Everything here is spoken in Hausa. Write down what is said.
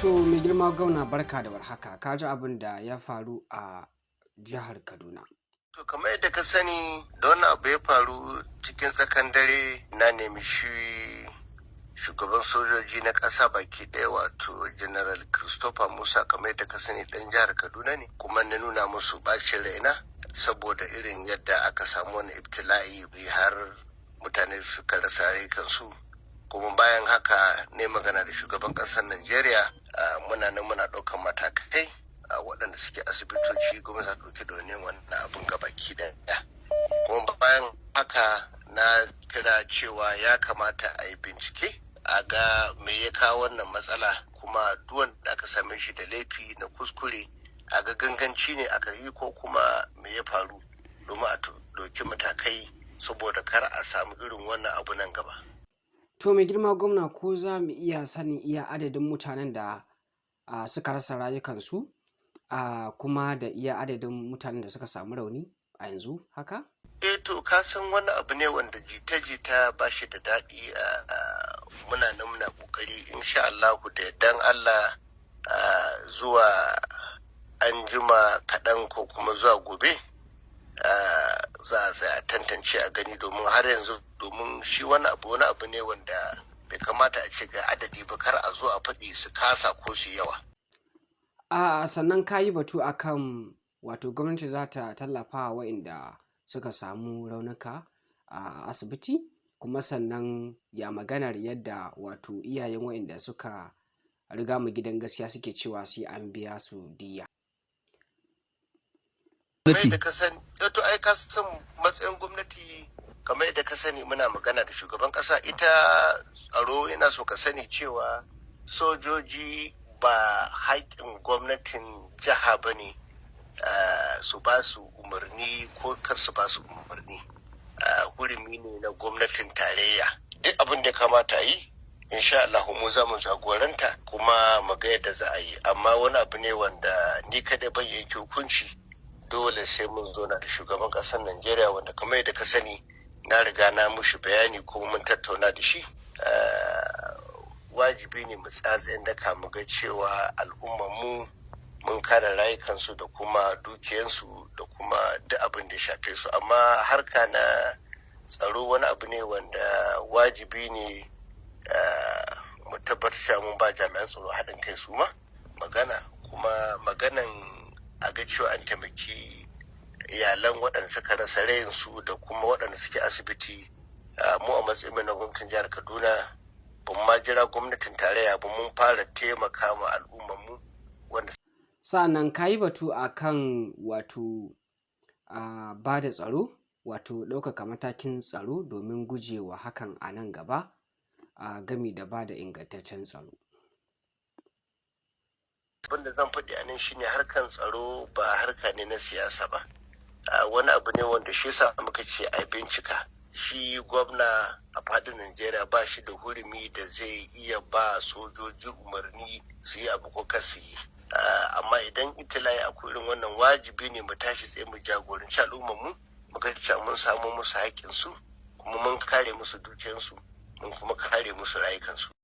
To mai girma gwamna barka da warhaka, ka ji abin da ya faru a jihar Kaduna. To kamar yadda ka sani da wannan abu ya faru cikin tsakan dare na nemi shugaban sojoji na ƙasa baki ɗaya wato General Christopher Musa kamar yadda ka sani ɗan jihar Kaduna ne kuma na nuna musu ɓacin raina saboda irin yadda aka samu wani ibtila'i har mutane suka rasa rayukansu. Kuma bayan haka ne magana da shugaban ƙasar Najeriya muna ɗaukar matakai waɗanda suke asibitoci gwamnati ta ɗauki domin wannan abin gabaki ɗaya. Kuma bayan haka na kira cewa ya kamata a yi bincike a ga me ya kawo wannan matsala kuma duk wanda aka same shi da laifi na kuskure a ga ganganci ne aka yi ko kuma me ya faru domin a ɗauki matakai saboda kar a samu irin wannan abu nan gaba. To mai girma gwamna ko za mu iya sanin iya adadin mutanen da suka rasa rayukansu kuma da iya adadin mutanen da suka samu rauni a yanzu haka? To ka san wani abu ne wanda jita-jita ba shi da daɗi muna nan muna ƙoƙari insha Allah da yardan Allah zuwa an jima kaɗan ko kuma zuwa gobe za a tantance a gani domin har yanzu domin shi wani abu ne wanda bai kamata a ce ga adadi ba kar a zo a faɗi su kasa ko su yawa. Sannan ka yi batu akan wato gwamnati za ta tallafa wa waɗanda suka samu raunuka a asibiti kuma sannan ya maganar yadda wato iyayen waɗanda suka riga mu gidan gaskiya suke cewa sai an biya su diya. Kamar da ka sani, ai ka san matsayin gwamnati kamar yadda ka sani muna magana da shugaban ƙasa ita tsaro yana so ka sani cewa sojoji ba haƙƙin gwamnatin jiha ba ne su ba su umarni ko kar su ba su umarni hurumi ne na gwamnatin tarayya duk abin da kamata yi insha Allah mu za mu jagoranta kuma mu ga yadda za a yi amma wani abu ne wanda ni kada bai yanke hukunci dole sai mun zo da shugaban ƙasar Najeriya wanda kamar yadda ka sani na riga na mushi bayani kuma mun tattauna da shi wajibi ne mu tsatsayin daka mu ga cewa al'ummar mu mun kare rayukansu da kuma dukiyansu da kuma duk abin da ya shafe su amma harka na tsaro wani abu ne wanda wajibi ne mu tabbatar mun ba jami'an tsaro haɗin kai su ma maganan a ga cewa an taimaki iyalan waɗanda suka rasa rayinsu da kuma waɗanda suke asibiti mu a matsayin na gwamnatin jihar Kaduna ban ma jira gwamnatin tarayya ba mun fara taimaka ma al'ummar mu wanda sa'annan ka yi batu akan wato ba da tsaro wato ɗaukaka matakin tsaro domin gujewa hakan a nan gaba gami da ba da ingantaccen tsaro. Abin da zan faɗi a nan shine harkan tsaro ba harka ne na siyasa ba wani abu ne wanda shi yasa muka ce a bincika shi gwamna a faɗin Najeriya ba shi da hurumi da zai iya ba sojoji umarni su yi abu ko kasu yi amma idan itilayi akwai irin wannan wajibi ne mu tashi tsaye mu jagoranci al'ummar mu muka ce mun samu musu haƙƙinsu kuma mun kare musu dukiyarsu mun kuma kare musu rayukansu.